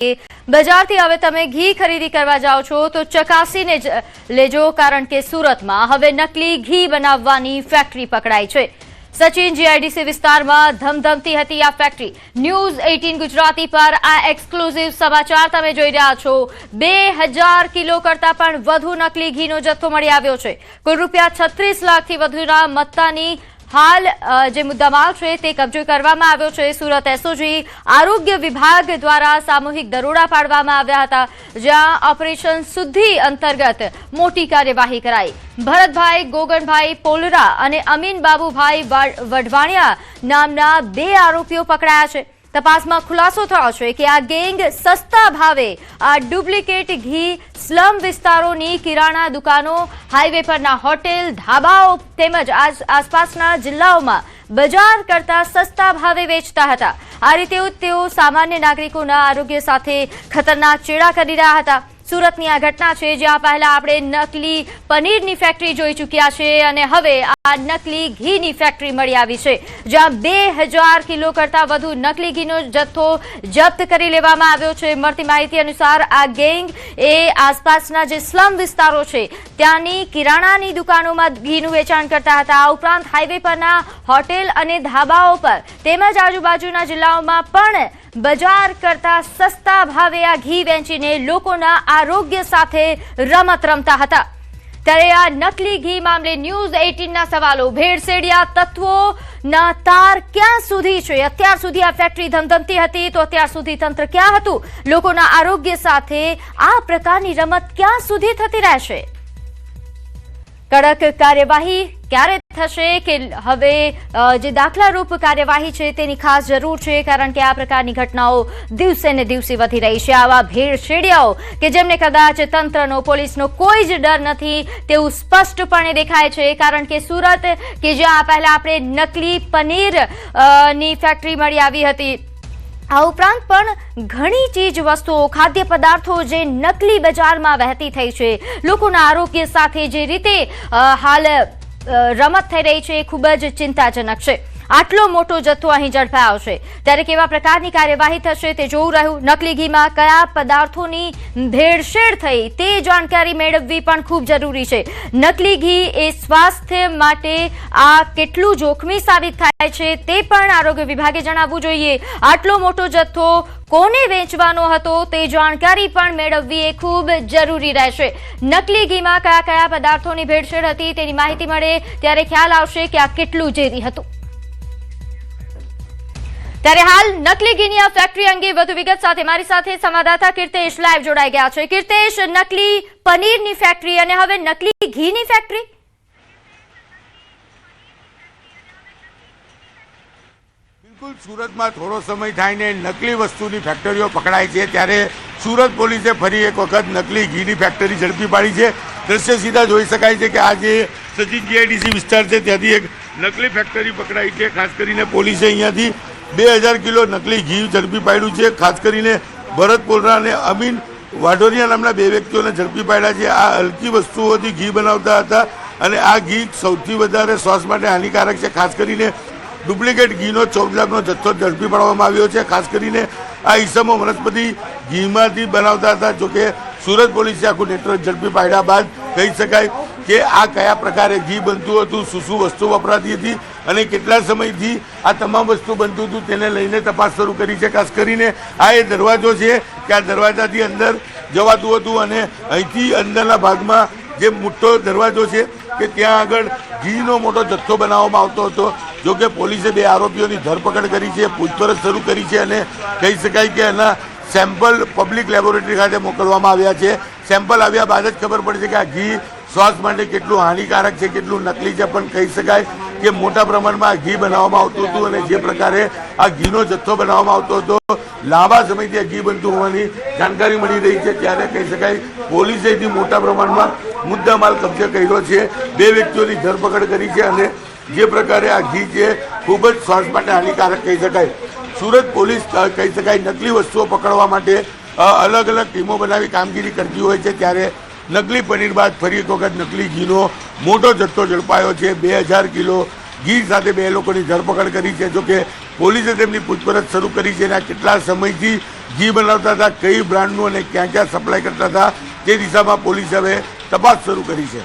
બજારથી હવે તમે ઘી ખરીદી કરવા જાઓ છો તો ચકાસીને લેજો, કારણ કે સુરતમાં હવે નકલી ઘી બનાવવાની ફેક્ટરી પકડાઈ છે। સચિન જીઆઈડીસી વિસ્તારમાં ધમધમતી હતી આ ફેક્ટરી। ન્યૂઝ 18 ગુજરાતી પર આ એક્સક્લુઝિવ સમાચાર તમે જોઈ રહ્યા છો। 2000 કિલો કરતા પણ વધુ નકલી ઘીનો જથ્થો મળી આવ્યો છે। કુલ રૂપિયા 36 લાખથી વધુના મત્તાની हाल जे मुद्दामाल छे ते कब्जे करवामां आव्यो छे। सूरत एसओजी आरोग्य विभाग द्वारा सामूहिक दरोड़ा पाडवामां आव्या हता, ज्यां ऑपरेशन सुधी अंतर्गत मोटी कार्यवाही कराई। भरतभाई गोगनभाई पोलरा अने अमीन बाबूभाई वढवाणिया नामना 2 आरोपीओ पकड़ाया छे। तपासमां खुलासो थयो छे के आ गैंग सस्ता भावे आ डुप्लिकेट घी स्लम विस्तारोनी किराणा दुकानों, हाईवे परना होटेल, ढाबाओ तेमज आसपासना जिल्लाओमां बजार करता सस्ता भावे वेचता हता। आ रीते तेओ सामान्य नागरिकोना आरोग्य साथे खतरनाक चेड़ा करी रह्या हता। सूरतनी आ घटना छे, ज्यां पहेला आपणे नकली पनीरनी फैक्टरी जोई चूक्या छे अने हवे आ नकली घीनी फैक्टरी मळी आवी छे, ज्यां 2000 किलो करता वधु नकली घीनो जथ्थो जप्त करी लेवामां आव्यो छे। मळती माहिती अनुसार आ गैंग ए आसपासना जे स्लम विस्तारो छे त्यांनी किराणानी दुकानोमां घीनुं वेचाण करता हता। आ उपरांत हाईवे परना होटेल अने धाबाओ पर तेमज आजुबाजुना जिल्लाओमां पण बजार करता सस्ता भावे आ घी वेचीने लोकोना आरोग्य साथे रमत रमता हता। त्यारे आ नकली घी मामले न्यूज 18 ना सवालो। भेड़सेड़िया तत्वोना तार क्यां सुधी छे? अत्यार सुधी आ फैक्टरी धमधमती हती तो अत्यार सुधी तंत्र क्यां हतुं? लोकोना आरोग्य साथे आ प्रकारनी रमत क्यां सुधी थती रहेशे? कड़क कार्यवाही क्यारे थशे के हवे जे दाखलारूप कार्यवाही छे तेनी खास जरूर छे, कारण के आ प्रकारनी घटनाओं दिवसे ने दिवसे वधी रही छे। आवा भेड़सेड़ियाओ के जेमने कदाच तंत्रनो पोलीसनो कोई ज डर नथी तेवुं स्पष्टपणे देखाय छे, कारण के सूरत के ज्यां पहेला आपणे नकली पनीर नी फैक्टरी मळी आवी हती, आ उपरांत पण घणी चीज वस्तुओ, खाद्य पदार्थों जे नकली बजारमां वहेती थई छे। लोकोना आरोग्य साथे जे रीते हाल रमत थई रही छे खूब ज चिंताजनक छे। आटलो मोटो जथ्थो અહીં ઝડપાયો છે, ત્યારે કેવા પ્રકારની કાર્યવાહી થશે તે જોવું રહ્યું। નકલી ઘીમાં કયા પદાર્થોની ભેળસેળ થઈ તે જાણકારી મેળવવી પણ ખૂબ જરૂરી છે। નકલી ઘી એ સ્વાસ્થ્ય માટે આ કેટલું જોખમી સાબિત થાય છે તે પણ આરોગ્ય વિભાગે જણાવવું જોઈએ। આટલો મોટો જથ્થો કોને વેચવાનો હતો તે જાણકારી પણ મેળવવી એ ખૂબ જરૂરી રહેશે। નકલી ઘીમાં કયા કયા પદાર્થોની ભેળસેળ હતી તેની માહિતી મળે ત્યારે ખ્યાલ આવશે કે આ કેટલું ઝેરી હતું। ત્યારે હાલ નકલી ઘીની આ ફેક્ટરી અંગે વધુ વિગત સાથે મારી સાથે સંવાદદાતા કીર્તેશ લાઈવ જોડાઈ ગયા છે। કીર્તેશ, નકલી પનીરની ફેક્ટરી અને હવે નકલી ઘીની ફેક્ટરી? बिल्कुल सूरत में थोड़ो समय थायने नकली वस्तुनी फैक्टरीओ पकड़ाई है, त्यारे सूरत पोलीसे फरी एक वखत नकली घीनी फैक्टरी झड़पी पाड़ी है। दृश्य सीधा जोई शकाय छे कि आज सचिन जीआईडीसी विस्तार है त्याथी एक नकली फैक्टरी पकड़ाई है। खास करीने पोलीसे अहींयाथी 2000 किलो नकली घी झड़पी पाड्युं छे। खास करीने भरत पोलरा अने अमीन वाढोरिया नामना 2 व्यक्तिओने झड़पी पाड्या छे। आ हलकी वस्तुओथी घी बनावता हता अने आ घी सौथी वधारे स्वास्थ्य माटे हानिकारक छे। खास करीने डुप्लिकेट घीनो 14 लाखनो जथ्थो झड़पी पाडवामां आव्यो छे। खास करीने आ ईसमो वनस्पति घीमांथी बनावता हता। जो कि सूरत पोलीसे आखुं नेटवर्क झड़पी पाड्या बाद कही शकाय कि आ कया प्रकारे घी बनतुं हतुं, शुं वस्तु वपराती हती अने केटला समयथी आ तमाम वस्तु बनतुं हतुं तेने लईने तपास शरू करी छे। खास करीने आ ए दरवाजो छे के आ दरवाजाथी अंदर जवातुं हतुं अने અહીંથી अंदरना भागमां जे मोटो दरवाजो छे કે ત્યાં આગળ ઘીનો મોટો જથ્થો બનાવવામાં આવતો હતો। જો કે પોલીસે 2 આરોપીઓની ધરપકડ કરી છે, પૂછપરછ શરૂ કરી છે અને કહી શકાય કે એના સેમ્પલ પબ્લિક લેબોરેટરી ખાતે મોકલવામાં આવ્યા છે। સેમ્પલ આવ્યા બાદ જ ખબર પડશે કે આ ઘી સ્વાસ્થ્ય માટે કેટલું હાનિકારક છે, કેટલું નકલી છે। પણ કહી શકાય કે મોટા પ્રમાણમાં આ ઘી બનાવવામાં આવતું હતું અને જે પ્રકારે આ ઘીનો જથ્થો બનાવવામાં આવતો હતો, લાંબા સમયથી આ ઘી બનતું હોવાની જાણકારી મળી રહી છે। ત્યારે કહી શકાય પોલીસે મોટા પ્રમાણમાં મુદ્દામાલ કબજે કર્યો છે। 2 વ્યક્તિઓની ધરપકડ કરી છે અને જે પ્રકારે આ ઘી છે ખૂબ જ સ્વાસ્થ્ય માટે હાનિકારક કહી શકાય। सूरत पोलीस कही शकाय नकली वस्तुओं पकड़वा माटे अलग अलग टीमों बनावी कामगीरी करती होय छे। त्यारे नकली पनीर बाद फरी एक वखत नकली घीनो मोटो जथ्थो झड़पायो छे। 2000 किलो घी साथे 2 लोकोनी धरपकड़ करी छे। जो कि પોલીસે તેમની પૂછપરછ શરૂ કરી છે અને કેટલા સમયથી ઘી બનાવતા હતા, કઈ બ્રાન્ડનું અને ક્યાં ક્યાં સપ્લાય કરતા હતા, તે દિશામાં પોલીસે હવે તપાસ શરૂ કરી છે.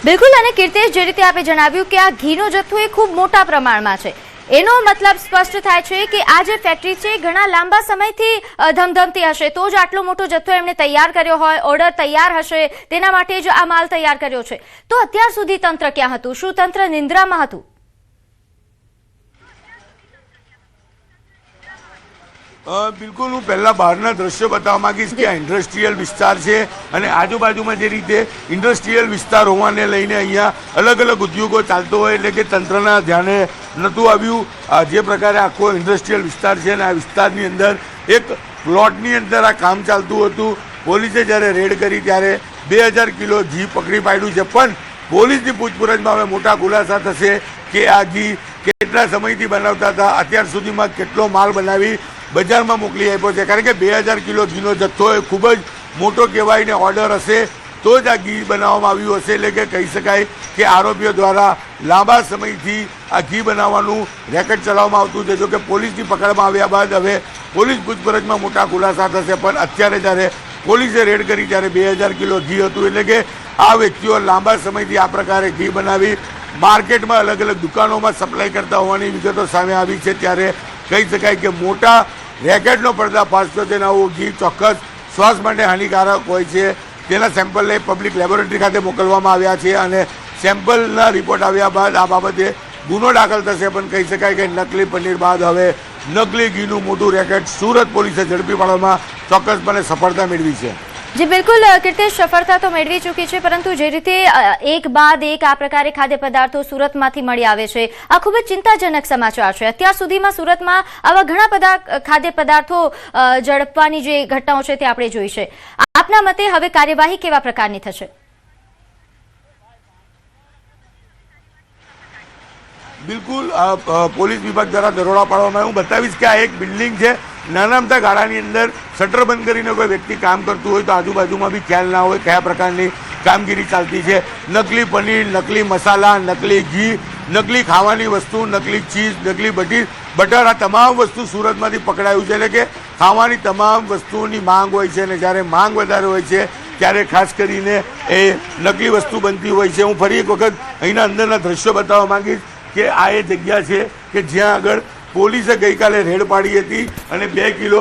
બિલકુલ. અને કીર્તેશ, જે રીતે આપે જણાવ્યું કે આ ઘીનો જથ્થો એ ખૂબ મોટા પ્રમાણમાં છે, એનો મતલબ સ્પષ્ટ થાય છે કે આ જે ફેક્ટરી છે ઘણા લાંબા સમયથી ધમધમતી હશે, તો જ આટલો મોટો જથ્થો એમણે તૈયાર કર્યો હોય, ઓર્ડર તૈયાર હશે, તેના માટે જ આ માલ તૈયાર કર્યો છે. તો અત્યાર સુધી તંત્ર ક્યાં હતું? શું તંત્ર નિંદ્રામાં હતું? બિલકુલ. હું પહેલા બહારના દ્રશ્યો બતાવવા માંગીશ કે આ ઇન્ડસ્ટ્રીયલ વિસ્તાર છે અને આજુબાજુમાં જે રીતે ઇન્ડસ્ટ્રીયલ વિસ્તાર હોવાને લઈને અહીંયા અલગ અલગ ઉદ્યોગો ચાલતો હોય એટલે કે તંત્રના ધ્યાને નહોતું આવ્યું. જે પ્રકારે આખો ઇન્ડસ્ટ્રીયલ વિસ્તાર છે અને આ વિસ્તારની અંદર એક પ્લોટની અંદર આ કામ ચાલતું હતું. પોલીસે જ્યારે રેડ કરી ત્યારે 2000 કિલો ઘી પકડી પાડ્યું છે, પણ પોલીસની પૂછપરછમાં હવે મોટા ખુલાસા થશે કે આ ઘી કેટલા સમયથી બનાવતા હતા, અત્યાર સુધીમાં કેટલો માલ બનાવી બજારમાં મોકલી આપ્યો છે. કારણ કે 2000 કિલો ઘીનો જથ્થો એ ખૂબ જ મોટો કહેવાય ને ઓર્ડર હશે તો જ આ ઘી બનાવવામાં આવ્યું હશે. એટલે કે કહી શકાય કે આરોપીઓ દ્વારા લાંબા સમયથી આ ઘી બનાવવાનું રેકેટ ચલાવવામાં આવતું છે. જો કે પોલીસની પકડમાં આવ્યા બાદ હવે પોલીસ પૂછપરછમાં મોટા ખુલાસા થશે, પણ અત્યારે જ્યારે પોલીસે રેડ કરી ત્યારે 2000 કિલો ઘી હતું. એટલે કે આ વ્યક્તિઓ લાંબા સમયથી આ પ્રકારે ઘી બનાવી માર્કેટમાં અલગ અલગ દુકાનોમાં સપ્લાય કરતા હોવાની વિગતો સામે આવી છે. ત્યારે કહી શકાય કે મોટા રેકેટનો પર્દાફાશ થયો. તેના આવું ઘી ચોક્કસ શ્વાસ માટે હાનિકારક હોય છે. તેના સેમ્પલને પબ્લિક લેબોરેટરી ખાતે મોકલવામાં આવ્યા છે અને સેમ્પલના રિપોર્ટ આવ્યા બાદ આ બાબતે ગુનો દાખલ થશે. પણ કહી શકાય કે નકલી પનીર બાદ હવે નકલી ઘીનું મોટું રેકેટ સુરત પોલીસે ઝડપી પાડવામાં ચોક્કસપણે સફળતા મેળવી છે. જી બિલકુલ કીર્તેશ, સફળતા તો મેળવી ચૂકી છે, પરંતુ જે રીતે એક બાદ એક આ પ્રકારે ખાદ્ય પદાર્થો સુરતમાંથી મળી આવે છે, આ ખૂબ જ ચિંતાજનક સમાચાર છે. અત્યાર સુધીમાં સુરતમાં આવા ઘણા બધા ખાદ્ય પદાર્થો ઝડપવાની જે ઘટનાઓ છે તે આપણે જોઈ છે. આપના મતે હવે કાર્યવાહી કેવા પ્રકારની થશે? બિલકુલ. પોલીસ વિભાગ દ્વારા દરોડા પાડવામાં હું બતાવીશ કે આ એક બિલ્ડિંગ છે. નાના મોટા ગાળાની અંદર શટર બંધ કરીને કોઈ વ્યક્તિ કામ કરતું હોય તો આજુબાજુમાં બી ખ્યાલ ના હોય કયા પ્રકારની કામગીરી ચાલતી છે. નકલી પનીર, નકલી મસાલા, નકલી ઘી, નકલી ખાવાની વસ્તુ, નકલી ચીઝ, નકલી બટર, આ તમામ વસ્તુ સુરતમાંથી પકડાયું છે. એટલે કે ખાવાની તમામ વસ્તુઓની માંગ હોય છે અને જ્યારે માંગ વધારે હોય છે ત્યારે ખાસ કરીને એ નકલી વસ્તુ બનતી હોય છે. હું ફરી એક વખત અહીંના અંદરના દ્રશ્યો બતાવવા માંગીશ કે આ એ જગ્યા છે કે જ્યાં આગળ પોલીસે ગઈકાલે રેડ પાડી હતી અને 2 કિલો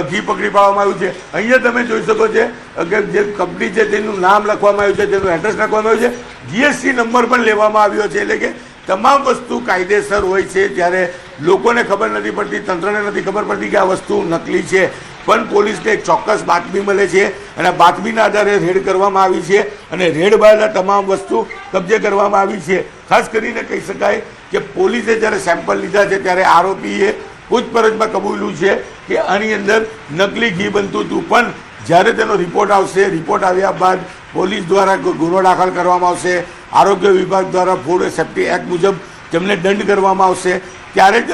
ઘી પકડી પાડવામાં આવ્યું છે. અહીંયા તમે જોઈ શકો છો કે જે કંપની છે તેનું નામ લખવામાં આવ્યું છે, તેનું એડ્રેસ લખવામાં આવ્યું છે, જીએસટી નંબર પણ લેવામાં આવ્યો છે. એટલે કે તમામ વસ્તુ કાયદેસર હોય છે. ત્યારે લોકોને ખબર નથી પડતી, તંત્રને નથી ખબર પડતી કે આ વસ્તુ નકલી છે, પણ પોલીસને એક ચોક્કસ બાતમી મળે છે અને બાતમીના આધારે રેડ કરવામાં આવી છે અને રેડ બાદ આ તમામ વસ્તુ કબજે કરવામાં આવી છે. ખાસ કરીને કહી શકાય કે પોલીસે જ્યારે સેમ્પલ લીધા છે ત્યારે આરોપીએ પૂછપરછમાં કબૂલ્યું છે કે આની અંદર નકલી ઘી બનતું હતું. પણ જ્યારે તેનો રિપોર્ટ આવશે, રિપોર્ટ આવ્યા બાદ પોલીસ દ્વારા ગુનો દાખલ કરવામાં આવશે, આરોગ્ય વિભાગ દ્વારા ફૂડ સેફ્ટી એક્ટ મુજબ તેમને દંડ કરવામાં આવશે, ત્યારે જ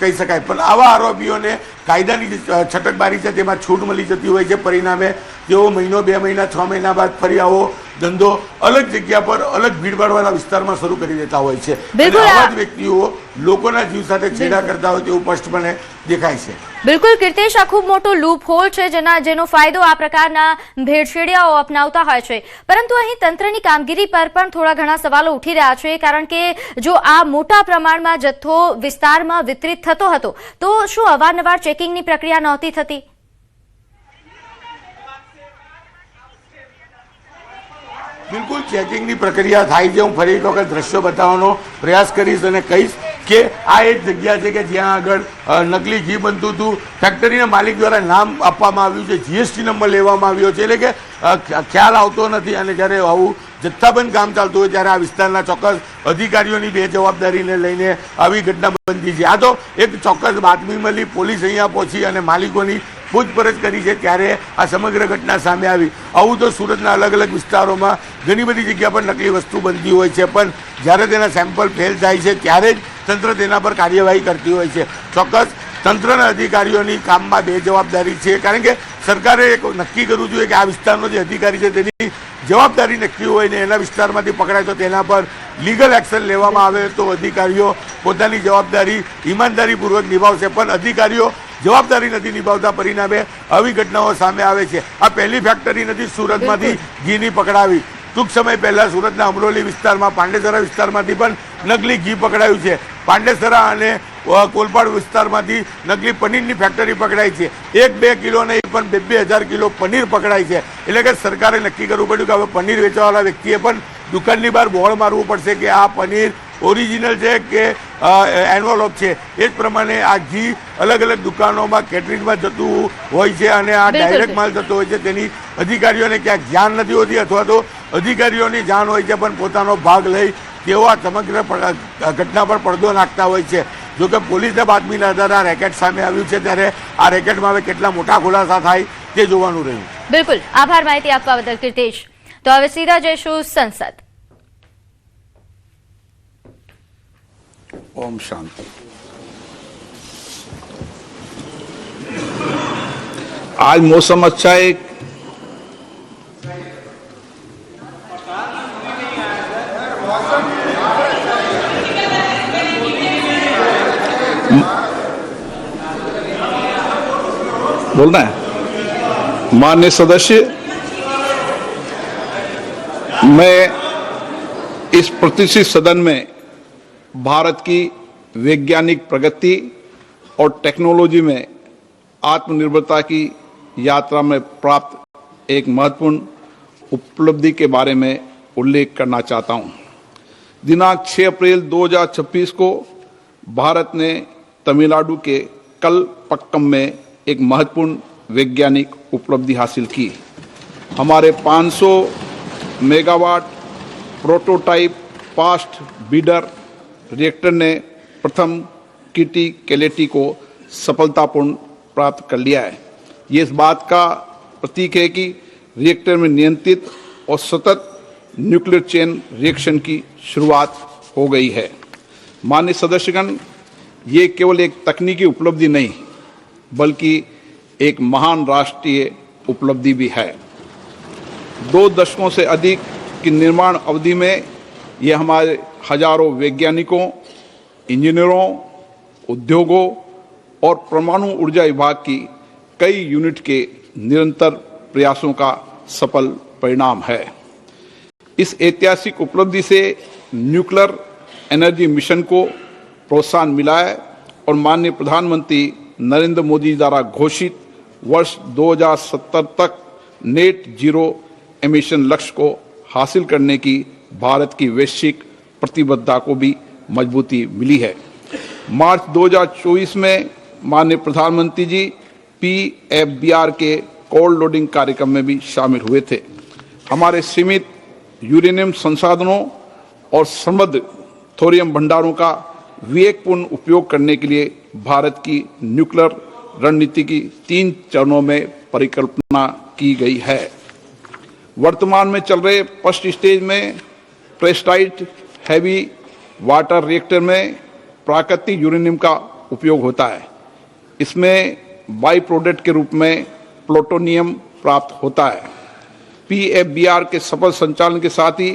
કહી શકાય. પણ આવા આરોપીઓને કાયદાની છટકબારી છે તેમાં છૂટ મળી જતી હોય છે. પરિણામે તેઓ મહિનો, 2 મહિના, 6 મહિના બાદ ફરી આવો ધંધો અલગ જગ્યા પર, અલગ ભીડભાડવાળા વિસ્તારમાં શરૂ કરી દેતા હોય છે. આવા જ વ્યક્તિઓ લોકોના જીવ સાથે છેડા કરતા હોય તેવું સ્પષ્ટપણે દેખાય છે. બિલકુલ કીર્તેશ, આ ખૂબ મોટો લૂપ હોલ છે જેનો ફાયદો આ પ્રકારના ભેળસેડિયાઓ અપનાવતા હોય છે. પરંતુ અહીં તંત્રની કામગીરી પર પણ થોડા ઘણા સવાલો ઉઠી રહ્યા છે, કારણ કે જો આ મોટા પ્રમાણમાં જથ્થો વિસ્તારમાં વિતરિત થતો હતો તો શું અવારનવાર ચેકિંગની પ્રક્રિયા નહોતી થતી? બિલકુલ ચેકિંગની પ્રક્રિયા થાય છે. હું ફરી એક વખત દ્રશ્યો બતાવવાનો પ્રયાસ કરીશ અને કહીશ કે આ એક જગ્યા છે કે જ્યાં આગળ નકલી ઘી બનતું હતું. ફેક્ટરીના માલિક દ્વારા નામ આપવામાં આવ્યું છે, જીએસટી નંબર લેવામાં આવ્યો છે. એટલે કે ખ્યાલ આવતો નથી અને જ્યારે આવું જથ્થાબંધ કામ ચાલતું હોય ત્યારે આ વિસ્તારના ચોક્કસ અધિકારીઓની બેજવાબદારીને લઈને આવી ઘટના બનતી છે. આ તો એક ચોક્કસ બાતમી મળી, પોલીસ અહીંયા પહોંચી અને માલિકોની પૂછપરછ કરી છે ત્યારે આ સમગ્ર ઘટના સામે આવી. આવું તો સુરતના અલગ અલગ વિસ્તારોમાં ઘણી બધી જગ્યા પર નકલી વસ્તુ બનતી હોય છે, પણ જ્યારે તેના સેમ્પલ ફેલ થાય છે ત્યારે જ તંત્ર તેના પર કાર્યવાહી કરતી હોય છે. ચોક્કસ તંત્રના અધિકારીઓની કામમાં બેજવાબદારી છે, કારણ કે સરકારે એક નક્કી કરવું જોઈએ કે આ વિસ્તારનો જે અધિકારી છે તેની જવાબદારી નક્કી હોય ને એના વિસ્તારમાંથી પકડાય તો તેના પર લીગલ એક્શન લેવામાં આવે તો અધિકારીઓ પોતાની જવાબદારી ઈમાનદારીપૂર્વક નિભાવશે. પણ અધિકારીઓ જવાબદારી નથી નિભાવતા, પરિણામે આવી ઘટનાઓ સામે આવે છે. આ પહેલી ફેક્ટરી નથી સુરતમાંથી ઘીની પકડાવી. ટૂંક સમય પહેલા સુરતના અમરોલી વિસ્તારમાં પાંડેસરા વિસ્તારમાંથી પણ નકલી ઘી પકડાયું છે. પાંડેસરા અને કોલપાડ વિસ્તારમાંથી નકલી પનીરની ફેક્ટરી પકડાઈ છે. 1-2 કિલો નહીં પણ 2,000 કિલો પનીર પકડાય છે. એટલે કે સરકારે નક્કી કરવું પડ્યું કે હવે પનીર વેચવાવાળા વ્યક્તિએ પણ દુકાનની બહાર બોર્ડ મારવું પડશે કે આ પનીર ઓરિજિનલ છે કે એન્વોલોપ છે. એ જ પ્રમાણે આ ઘી અલગ અલગ દુકાનોમાં કેટરિંગમાં જતું હોય છે અને આ ડાયરેક્ટ માલ જતો હોય છે. તેની અધિકારીઓને ક્યાંક ધ્યાન નથી હોતી અથવા તો અધિકારીઓની જાણ હોય છે પણ પોતાનો ભાગ લઈ તેઓ આ સમગ્ર ઘટના પર પડદો નાખતા હોય છે. જોકે પોલીસના બાતમીના આધારે આ રેકેટ સામે આવ્યું છે, ત્યારે આ રેકેટમાં હવે કેટલા મોટા ખુલાસા થાય તે જોવાનું રહ્યું. બિલકુલ, આભાર માહિતી આપવા બદલ કીર્તિશ. તો હવે સીધા જઈશું સંસદ. ओम शांति। आज मौसम अच्छा है। बोलना है माननीय सदस्य, मैं इस प्रतिष्ठित सदन में भारत की वैज्ञानिक प्रगति और टेक्नोलॉजी में आत्मनिर्भरता की यात्रा में प्राप्त एक महत्वपूर्ण उपलब्धि के बारे में उल्लेख करना चाहता हूं। दिनांक 6 अप्रैल 2026 को भारत ने तमिलनाडु के कलपक्कम में एक महत्वपूर्ण वैज्ञानिक उपलब्धि हासिल की। हमारे 500 megawatt prototype fast bidder reactor ने प्रथम किटी कैलेटी को सफलतापूर्ण प्राप्त कर लिया है। ये इस बात का प्रतीक है कि रिएक्टर में नियंत्रित और सतत न्यूक्लियर चेन रिएक्शन की शुरुआत हो गई है। माननीय सदस्यगण, ये केवल एक तकनीकी उपलब्धि नहीं बल्कि एक महान राष्ट्रीय उपलब्धि भी है। 2 दशकों से अधिक की निर्माण अवधि में ये हमारे हजारों वैज्ञानिकों, इंजीनियरों, उद्योगों और परमाणु ऊर्जा विभाग की कई यूनिट के निरंतर प्रयासों का सफल परिणाम है। इस ऐतिहासिक उपलब्धि से न्यूक्लियर एनर्जी मिशन को प्रोत्साहन मिला है और माननीय प्रधानमंत्री नरेंद्र मोदी द्वारा घोषित वर्ष 2070 तक नेट जीरो एमिशन लक्ष्य को हासिल करने की भारत की वैश्विक प्रतिबद्धता को भी मजबूती मिली है। मार्च 2024 में माननीय प्रधानमंत्री जी PFBR के कोल्ड लोडिंग कार्यक्रम में भी शामिल हुए थे। हमारे सीमित यूरेनियम संसाधनों और समृद्ध थोरियम भंडारों का विवेकपूर्ण उपयोग करने के लिए भारत की न्यूक्लियर रणनीति की 3 चरणों में परिकल्पना की गई है। वर्तमान में चल रहे फर्स्ट स्टेज में प्रेस्टाइट हैवी वाटर रिएक्टर में प्राकृतिक यूरेनियम का उपयोग होता है। इसमें बाई प्रोडक्ट के रूप में प्लूटोनियम प्राप्त होता है। PFBR के सफल संचालन के साथ ही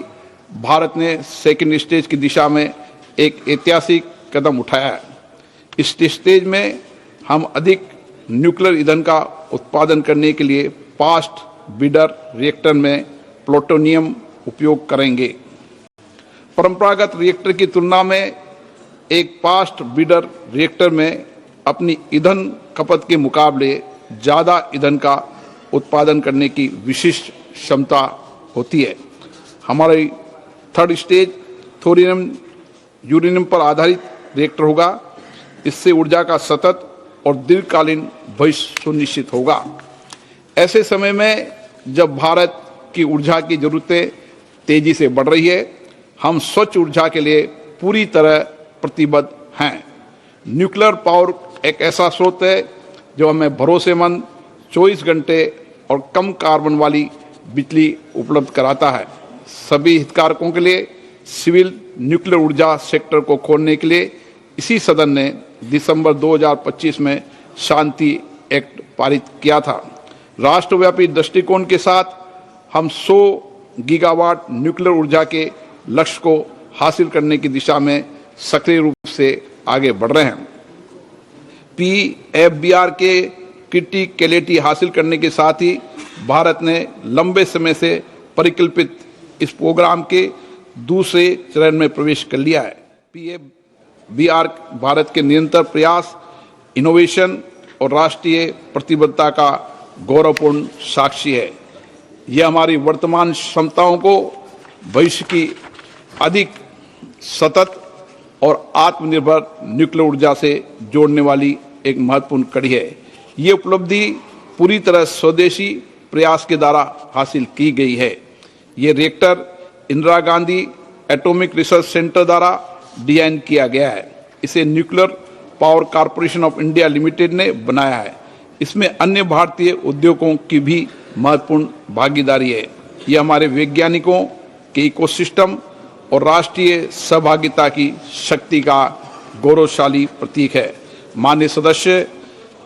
भारत ने सेकेंड स्टेज की दिशा में एक ऐतिहासिक कदम उठाया है। इस स्टेज में हम अधिक न्यूक्लियर ईंधन का उत्पादन करने के लिए फास्ट बीडर रिएक्टर में प्लूटोनियम उपयोग करेंगे। परंपरागत रिएक्टर की तुलना में एक फास्ट बीडर रिएक्टर में अपनी ईंधन खपत के मुकाबले ज़्यादा ईंधन का उत्पादन करने की विशिष्ट क्षमता होती है। हमारी थर्ड स्टेज थोरियम यूरेनियम पर आधारित रिएक्टर होगा। इससे ऊर्जा का सतत और दीर्घकालीन भविष्य सुनिश्चित होगा। ऐसे समय में जब भारत की ऊर्जा की जरूरतें तेजी से बढ़ रही है, हम स्वच्छ ऊर्जा के लिए पूरी तरह प्रतिबद्ध हैं। न्यूक्लियर पावर एक ऐसा स्रोत है जो हमें भरोसेमंद 24 घंटे और कम कार्बन वाली बिजली उपलब्ध कराता है। सभी हितधारकों के लिए सिविल न्यूक्लियर ऊर्जा सेक्टर को खोलने के लिए इसी सदन ने दिसंबर 2025 में शांति एक्ट पारित किया था। राष्ट्रव्यापी दृष्टिकोण के साथ हम 100 गीगावाट न्यूक्लियर ऊर्जा के लक्ष्य को हासिल करने की दिशा में सक्रिय रूप से आगे बढ़ रहे हैं। PFBR के क्रिटिकलिटी हासिल करने के साथ ही भारत ने लंबे समय से परिकल्पित इस प्रोग्राम के दूसरे चरण में प्रवेश कर लिया है। PFBR भारत के निरंतर प्रयास, इनोवेशन और राष्ट्रीय प्रतिबद्धता का गौरवपूर्ण साक्षी है। यह हमारी वर्तमान क्षमताओं को भविष्य की अधिक सतत और आत्मनिर्भर न्यूक्लियर ऊर्जा से जोड़ने वाली एक महत्वपूर्ण कड़ी है। ये उपलब्धि पूरी तरह स्वदेशी प्रयास के द्वारा हासिल की गई है। ये reactor Indira Gandhi atomic research centre द्वारा डिजाइन किया गया है। इसे nuclear power corporation of India limited ने बनाया है। इसमें अन्य भारतीय उद्योगों की भी महत्वपूर्ण भागीदारी है। यह हमारे वैज्ञानिकों के इकोसिस्टम और राष्ट्रीय सहभागिता की शक्ति का गौरवशाली प्रतीक है। माननीय सदस्य,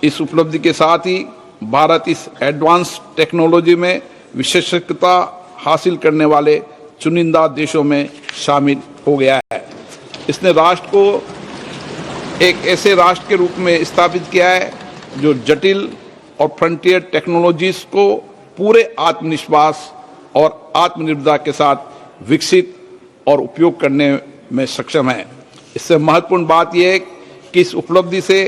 इस उपलब्धि के साथ ही भारत इस एडवांस टेक्नोलॉजी में विशेषज्ञता हासिल करने वाले चुनिंदा देशों में शामिल हो गया है। इसने राष्ट्र को एक ऐसे राष्ट्र के रूप में स्थापित किया है जो जटिल और फ्रंटियर टेक्नोलॉजीज को पूरे आत्मविश्वास और आत्मनिर्भरता के साथ विकसित और उपयोग करने में सक्षम है। इससे महत्वपूर्ण बात यह है कि इस उपलब्धि से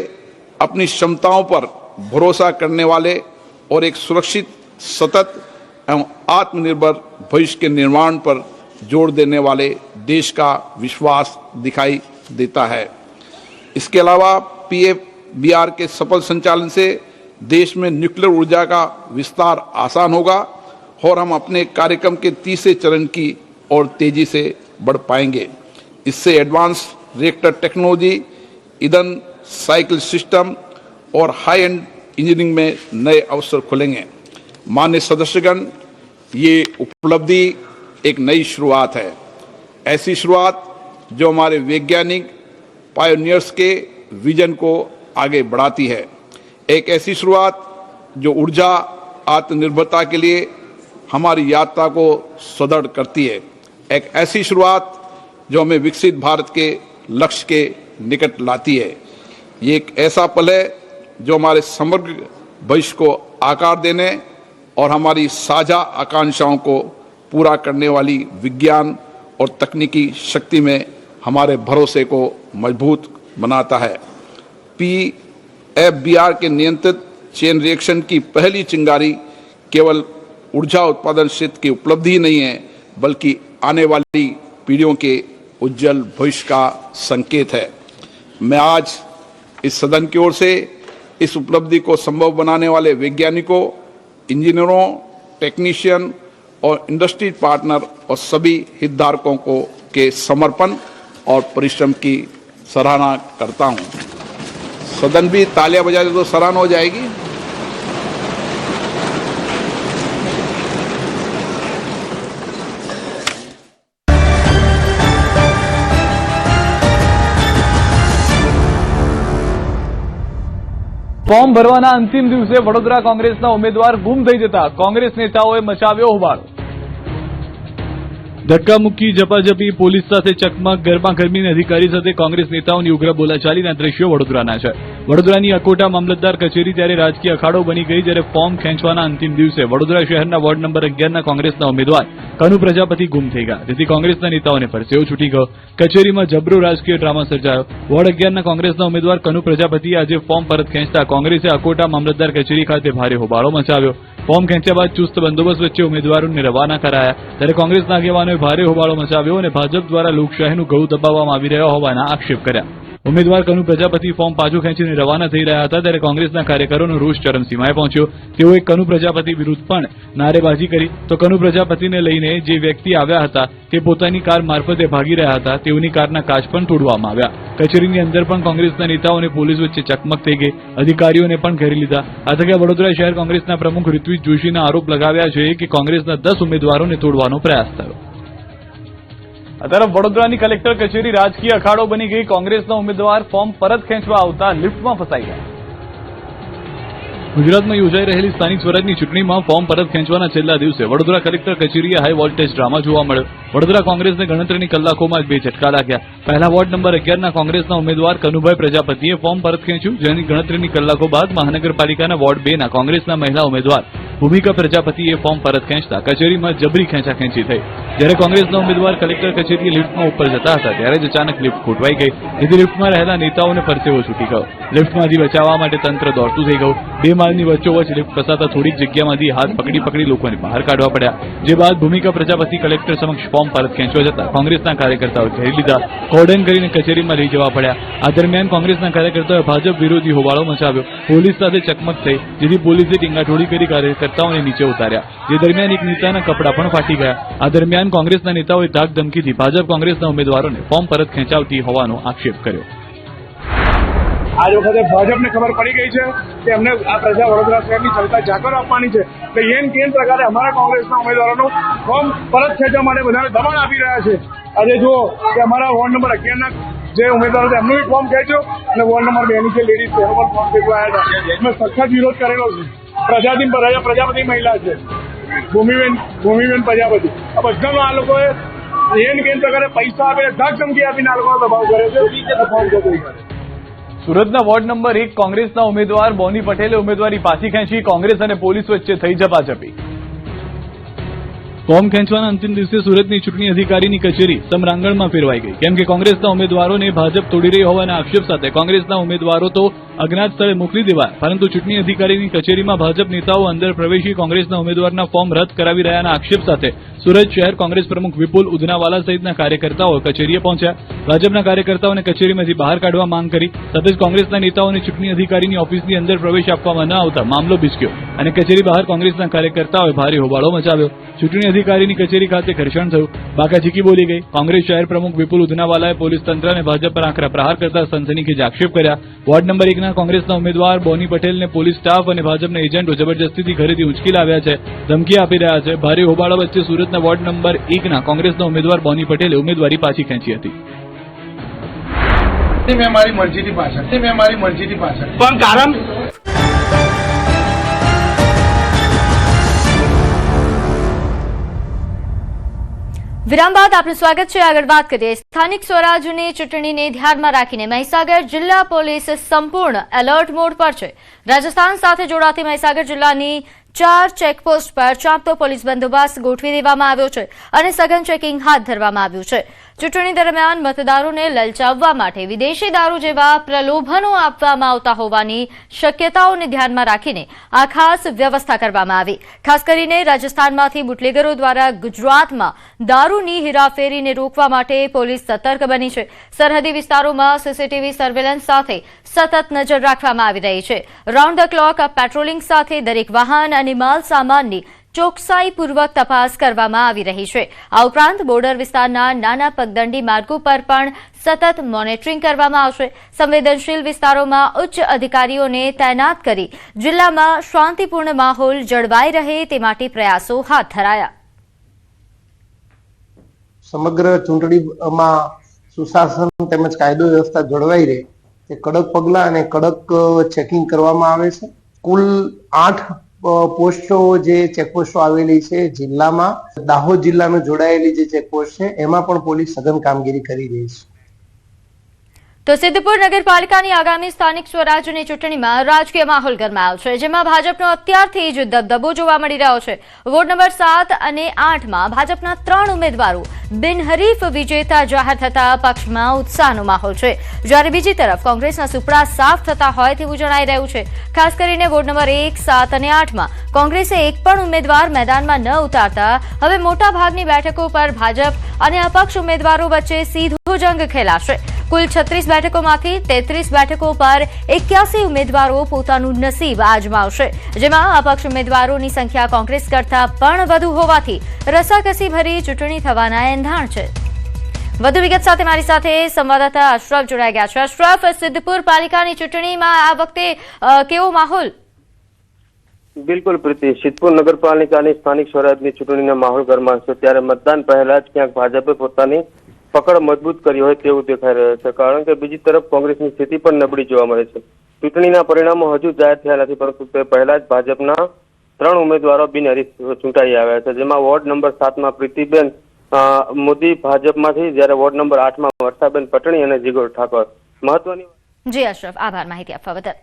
अपनी क्षमताओं पर भरोसा करने वाले और एक सुरक्षित, सतत एवं आत्मनिर्भर भविष्य के निर्माण पर जोर देने वाले देश का विश्वास दिखाई देता है। इसके अलावा PFBR के सफल संचालन से देश में न्यूक्लियर ऊर्जा का विस्तार आसान होगा और हम अपने कार्यक्रम के तीसरे चरण की ओर तेजी से बढ़ पाएंगे। इससे एडवांस रिएक्टर टेक्नोलॉजी, ईंधन साइकिल सिस्टम और हाई एंड इंजीनियरिंग में नए अवसर खुलेंगे। माननीय सदस्यगण, ये उपलब्धि एक नई शुरुआत है। ऐसी शुरुआत जो हमारे वैज्ञानिक पायोनियर्स के विजन को आगे बढ़ाती है। एक ऐसी शुरुआत जो ऊर्जा आत्मनिर्भरता के लिए हमारी यात्रा को सुदृढ़ करती है। एक ऐसी शुरुआत जो हमें विकसित भारत के लक्ष्य के निकट लाती है। ये एक ऐसा पल है जो हमारे समग्र भविष्य को आकार देने और हमारी साझा आकांक्षाओं को पूरा करने वाली विज्ञान और तकनीकी शक्ति में हमारे भरोसे को मजबूत बनाता है। PFBR के नियंत्रित चेन रिएक्शन की पहली चिंगारी केवल ऊर्जा उत्पादन क्षेत्र की उपलब्धि ही नहीं है, बल्कि आने वाली पीढ़ियों के उज्जवल भविष्य का संकेत है। मैं आज इस सदन की ओर से इस उपलब्धि को संभव बनाने वाले वैज्ञानिकों, इंजीनियरों, टेक्नीशियन और इंडस्ट्री पार्टनर और सभी हितधारकों को के समर्पण और परिश्रम की सराहना करता हूं। सदन भी तालियां बजा दे तो सराहना हो जाएगी। ફોર્મ ભરવાના અંતિમ દિવસે વડોદરા કોંગ્રેસના ઉમેદવાર ગુમ થઈ જતા કોંગ્રેસ નેતાઓએ મચાવ્યો હોબાળો। ધક્કામુક્કી, ઝપાઝપી, પોલીસ સાથે ચકમક, ગરમાગરમીની અધિકારી સાથે કોંગ્રેસ નેતાઓની ઉગ્ર બોલાચાલીના દ્રશ્યો વડોદરાના છે। વડોદરાની અકોટા મામલતદાર કચેરી ત્યારે રાજકીય અખાડો બની ગઈ, જ્યારે ફોર્મ ખેંચવાના અંતિમ દિવસે વડોદરા શહેરના વોર્ડ નંબર 11ના કોંગ્રેસના ઉમેદવાર કનુ પ્રજાપતિ ગુમ થઈ ગયા, જેથી કોંગ્રેસના નેતાઓને પરસેવો છૂટી ગયો। કચેરીમાં જબરો રાજકીય ડ્રામા સર્જાયો। વોર્ડ 11ના કોંગ્રેસના ઉમેદવાર કનુ પ્રજાપતિએ આજે ફોર્મ પરત ખેંચતા કોંગ્રેસે અકોટા મામલતદાર કચેરી ખાતે ભારે હોબાળો મચાવ્યો। ફોર્મ ખેંચ્યા બાદ ચુસ્ત બંદોબસ્ત વચ્ચે ઉમેદવારોને રવાના કરાયા, ત્યારે કોંગ્રેસના આગેવાનોએ ભારે હોબાળો મચાવ્યો અને ભાજપ દ્વારા લોકશાહીનું ગળું દબાવવામાં આવી રહ્યા હોવાના આક્ષેપ કર્યા। ઉમેદવાર કનુ પ્રજાપતિ ફોર્મ પાછું ખેંચીને રવાના થઈ રહ્યા હતા, ત્યારે કોંગ્રેસના કાર્યકરોનો રોષ ચરમસીમાએ પહોંચ્યો। તેઓએ કનુ પ્રજાપતિ વિરુદ્ધ પણ નારેબાજી કરી તો કનુ પ્રજાપતિને લઈને જે વ્યક્તિ આવ્યા હતા તે પોતાની કાર મારફતે ભાગી રહ્યા હતા, તેઓની કારના કાચ પણ તોડવામાં આવ્યા। કચેરીની અંદર પણ કોંગ્રેસના નેતાઓ અને પોલીસ વચ્ચે ચકમક થઈ ગઈ, અધિકારીઓને પણ ઘેરી લીધા। આ તકે વડોદરા શહેર કોંગ્રેસના પ્રમુખ ઋત્વિજ જોશીના આરોપ લગાવ્યા છે કે કોંગ્રેસના 10 ઉમેદવારોને તોડવાનો પ્રયાસ થયો। આ તરફ વડોદરાની કલેક્ટર કચેરી રાજકીય અખાડો બની ગઈ। કોંગ્રેસના ઉમેદવાર ફોર્મ પરત ખેંચવા આવતા લિફ્ટમાં ફસાઈ ગયા। ગુજરાતમાં યોજાઈ રહેલી સ્થાનિક સ્વરાજની ચૂંટણીમાં ફોર્મ પરત ખેંચવાના છેલ્લા દિવસે વડોદરા કલેક્ટર કચેરીએ હાઈ વોલ્ટેજ ડ્રામા જોવા મળ્યો. વડોદરા કોંગ્રેસને ગણતરીની કલાકોમાં જ 2 ઝટકા લાગ્યા. પહેલા વોર્ડ નંબર 11ના કોંગ્રેસના ઉમેદવાર કનુભાઈ પ્રજાપતિએ ફોર્મ પરત ખેંચ્યું, જેની ગણતરીની કલાકો બાદ મહાનગરપાલિકાના વોર્ડ 2ના કોંગ્રેસના મહિલા ઉમેદવાર ભૂમિકા પ્રજાપતિએ ફોર્મ પરત ખેંચતા કચેરીમાં જબરી ખેંચાખેંચી થઈ. જ્યારે કોંગ્રેસના ઉમેદવાર કલેક્ટર કચેરીએ લિફ્ટમાં ઉપર જતા હતા ત્યારે જ અચાનક લિફ્ટ ખોટવાઈ ગઈ, જેથી લિફ્ટમાં રહેલા નેતાઓને પરસેવો છૂટી ગયો. લિફ્ટમાંથી બચાવવા માટે તંત્ર દોડતું થઈ ગયું. 2 માળની વચ્ચોવચ્ચ લિફ્ટ ફસાતા થોડીક જગ્યામાંથી હાથ પકડી લોકોને બહાર કાઢવા પડ્યા. જે બાદ ભૂમિકા પ્રજાપતિ કલેક્ટર સમક્ષ ફોર્મ પરત ખેંચવા જતા કોંગ્રેસના કાર્યકર્તાઓ ઘેરી લીધા, કોર્ડન કરીને કચેરીમાં લઈ જવા પડ્યા. આ દરમિયાન કોંગ્રેસના કાર્યકર્તાઓએ ભાજપ વિરોધી હોબાળો મચાવ્યો. પોલીસ સાથે ચકમક થઈ, જેથી પોલીસે ટીંગાટોળી કરી કાર્યકર્તાઓને નીચે ઉતાર્યા. જે દરમિયાન એક નેતાના કપડા પણ ફાટી ગયા. આ દરમિયાન કોંગ્રેસના નેતાઓએ ધાક ધમકીથી ભાજપ કોંગ્રેસના ઉમેદવારોને ફોર્મ પરત ખેંચાવતી હોવાનો આક્ષેપ કર્યો. આજ વખતે ભાજપને ખબર પડી ગઈ છે કે એમને આ પ્રજા વડોદરા શહેરની જનતા જાગર આપવાની છે, એટલે એમ કેમ પ્રકારે અમારા કોંગ્રેસના ઉમેદવારોનું ફોર્મ પરત ખેંચવા માટે બધાને દબાણ આપી રહ્યા છે. આજે જુઓ કે અમારા વોર્ડ નંબર 11ના જે ઉમેદવારો હતા એમનું બી ફોર્મ ખેંચ્યું અને વોર્ડ નંબર 2ની જે લેડીઝ છે એનો પણ ફોર્મ ખેંચવા આવ્યા હતા. એમને સખત વિરોધ કરેલો છે. પ્રજાપતિ મહિલા છે, ભૂમિબેન પ્રજાપતિ, આ બધાનો આ લોકોએ એમ કેમ પ્રકારે પૈસા આપીને ધાક ધમકી આપીને આ લોકોનો દબાવ કરે છે. ફોર્મ ખેંચવું. સુરતના વોર્ડ નંબર 1 કોંગ્રેસના ઉમેદવાર બોની પટેલે ઉમેદવારી પાછી ખેંચી. કોંગ્રેસ અને પોલીસ વચ્ચે થઈ ઝપાઝપી. ફોર્મ ખેંચવાના અંતિમ દિવસે સુરતની ચૂંટણી અધિકારીની કચેરી સમરાંગણમાં ફેરવાઈ ગઈ, કેમ કે કોંગ્રેસના ઉમેદવારોને ભાજપ તોડી રહી હોવાના આક્ષેપ સાથે કોંગ્રેસના ઉમેદવારો તો અજ્ઞાત સ્થળે મોકલી દેવાયા, પરંતુ ચૂંટણી અધિકારીની કચેરીમાં ભાજપ નેતાઓ અંદર પ્રવેશી કોંગ્રેસના ઉમેદવારના ફોર્મ રદ કરાવી રહ્યાના આક્ષેપ સાથે સુરત શહેર કોંગ્રેસ પ્રમુખ વિપુલ ઉદનાવાલા સહિતના કાર્યકર્તાઓ કચેરીએ પહોંચ્યા. ભાજપના કાર્યકર્તાઓને કચેરીમાંથી બહાર કાઢવા માંગ કરી. સાથે જ કોંગ્રેસના નેતાઓને ચૂંટણી અધિકારીની ઓફિસની અંદર પ્રવેશ આપવામાં ન આવતા મામલો બિસ્ક્યો અને કચેરી બહાર કોંગ્રેસના કાર્યકર્તાઓએ ભારે હોબાળો મચાવ્યો. ચૂંટણી અધિકારીની કચેરી ખાતે ઘર્ષણ થયું, બાકાઝીકી બોલી ગઈ. કોંગ્રેસ શહેર પ્રમુખ વિપુલ ઉદનાવાલાએ પોલીસ તંત્ર અને ભાજપ પર આકરા પ્રહાર કરતા સનસનીખેજ આક્ષેપ કર્યા. વોર્ડ નંબર 1ના કોંગ્રેસના ઉમેદવાર બોની પટેલને પોલીસ સ્ટાફ અને ભાજપના એજન્ટો જબરજસ્તીથી ઘરેથી ઉંચકી લાવ્યા છે, ધમકી આપી રહ્યા છે. ભારે હોબાળા વચ્ચે સુરતના વોર્ડ નંબર 1ના કોંગ્રેસના ઉમેદવાર બોની પટેલે ઉમેદવારી પાછી ખેંચી હતી. મેં મારી મરજીથી પાછળ પણ કારણ વિરામ બાદ આપનું સ્વાગત છે. આગળ વાત કરીએ. સ્થાનિક સ્વરાજની ચૂંટણીને ધ્યાનમાં રાખીને મહીસાગર જિલ્લા પોલીસ સંપૂર્ણ એલર્ટ મોડ પર છે. રાજસ્થાન સાથે જોડાતી મહીસાગર જિલ્લાની 4 ચેકપોસ્ટ પર ચાંપતો પોલીસ બંદોબસ્ત ગોઠવી દેવામાં આવ્યો છે અને સઘન ચેકિંગ હાથ ધરવામાં આવ્યું છે. ચૂંટણી દરમિયાન મતદારોને લલચાવવા માટે વિદેશી દારૂ જેવા પ્રલોભનો આપવામાં આવતા હોવાની શક્યતાઓને ધ્યાનમાં રાખીને આ ખાસ વ્યવસ્થા કરવામાં આવી. ખાસ કરીને રાજસ્થાનમાંથી બુટલેગરો દ્વારા ગુજરાતમાં દારૂની હેરાફેરીને રોકવા માટે પોલીસ સતર્ક બની છે. સરહદી વિસ્તારોમાં સીસીટીવી સર્વેલન્સ સાથે સતત નજર રાખવામાં આવી રહી છે. રાઉન્ડ ધ ક્લોક પેટ્રોલિંગ સાથે દરેક વાહન અને માલ સામાનની ચોકસાઈપૂર્વક તપાસ કરવામાં આવી રહી છે. આ ઉપરાંત બોર્ડર વિસ્તારના નાના પગદંડી માર્ગો પર પણ સતત મોનિટરિંગ કરવામાં આવશે. સંવેદનશીલ વિસ્તારોમાં ઉચ્ચ અધિકારીઓને તૈનાત કરી જિલ્લામાં શાંતિપૂર્ણ માહોલ જળવાઈ રહે તે માટે પ્રયાસો હાથ ધરાયા. સમગ્ર ચૂંટણીમાં સુશાસન તેમજ કાયદો વ્યવસ્થા જળવાઈ રહે તે કડક પગલાં અને કડક ચેકિંગ કરવામાં આવે છે. કુલ 8 પોસ્ટો જે ચેકપોસ્ટો આવેલી છે જિલ્લામાં, દાહોદ જિલ્લામાં જોડાયેલી જે ચેકપોસ્ટ છે એમાં પણ પોલીસ સઘન કામગીરી કરી રહી છે. તો સિદ્ધપુર નગરપાલિકાની આગામી સ્થાનિક સ્વરાજની ચૂંટણીમાં રાજકીય માહોલ ગરમાયો છે, જેમાં ભાજપનો અત્યારથી જ દબદબો જોવા મળી રહ્યો છે. વોર્ડ નંબર 7 અને 8માં ભાજપના 3 ઉમેદવારો બિનહરીફ વિજેતા જાહેર થતા પક્ષમાં ઉત્સાહનો માહોલ છે, જ્યારે બીજી તરફ કોંગ્રેસના સુપડા સાફ થતા હોય તેવું જણાઈ રહ્યું છે. ખાસ કરીને વોર્ડ નંબર 1, 7 અને 8માં કોંગ્રેસે એક પણ ઉમેદવાર મેદાનમાં ન ઉતારતા હવે મોટાભાગની બેઠકો પર ભાજપ અને અપક્ષ ઉમેદવારો વચ્ચે સીધો જંગ ખેલાશે. કુલ 36 બેઠકોમાંથી 33 બેઠકો પર 81 ઉમેદવારો પોતાનું નસીબ આજમાવશે, જેમાં અપક્ષ ઉમેદવારોની સંખ્યા કોંગ્રેસ કરતા પણ વધુ હોવાથી રસાકસી ભરી ચૂંટણી થવાના એંધાણ છે. વધુ વિગત સાથે મારી સાથે સંવાદદાતા અશરફ જોડાઈ ગયા છે. અશરફ, સિદ્ધપુર પાલિકાની ચૂંટણીમાં આ વખતે કેવો માહોલ? બિલકુલ પ્રીતિ, સિદ્ધપુર નગરપાલિકાની સ્થાનિક સ્વરાજની ચૂંટણીનો માહોલ ગરમાશે, ત્યારે મતદાન પહેલા જ ક્યાંક ભાજપે પોતાની પકડ મજબૂત કરી હોય તેવું દેખાઈ રહ્યું છે, કારણ કે બીજી તરફ કોંગ્રેસની સ્થિતિ પણ નબળી જોવા મળે છે. ચૂંટણીના પરિણામો હજુ જાહેર થયા નથી, પરંતુ તે પહેલા જ ભાજપના 3 ઉમેદવારો બિનહરીફ ચૂંટાઈ આવ્યા છે, જેમાં વોર્ડ નંબર 7માં પ્રીતિબેન મોદી ભાજપમાંથી, જ્યારે વોર્ડ નંબર 8માં વર્ષાબેન પટણી અને જીગોર ઠાકોર. મહત્વની જી અશરફ, આભાર માહિતી આપવા બદલ.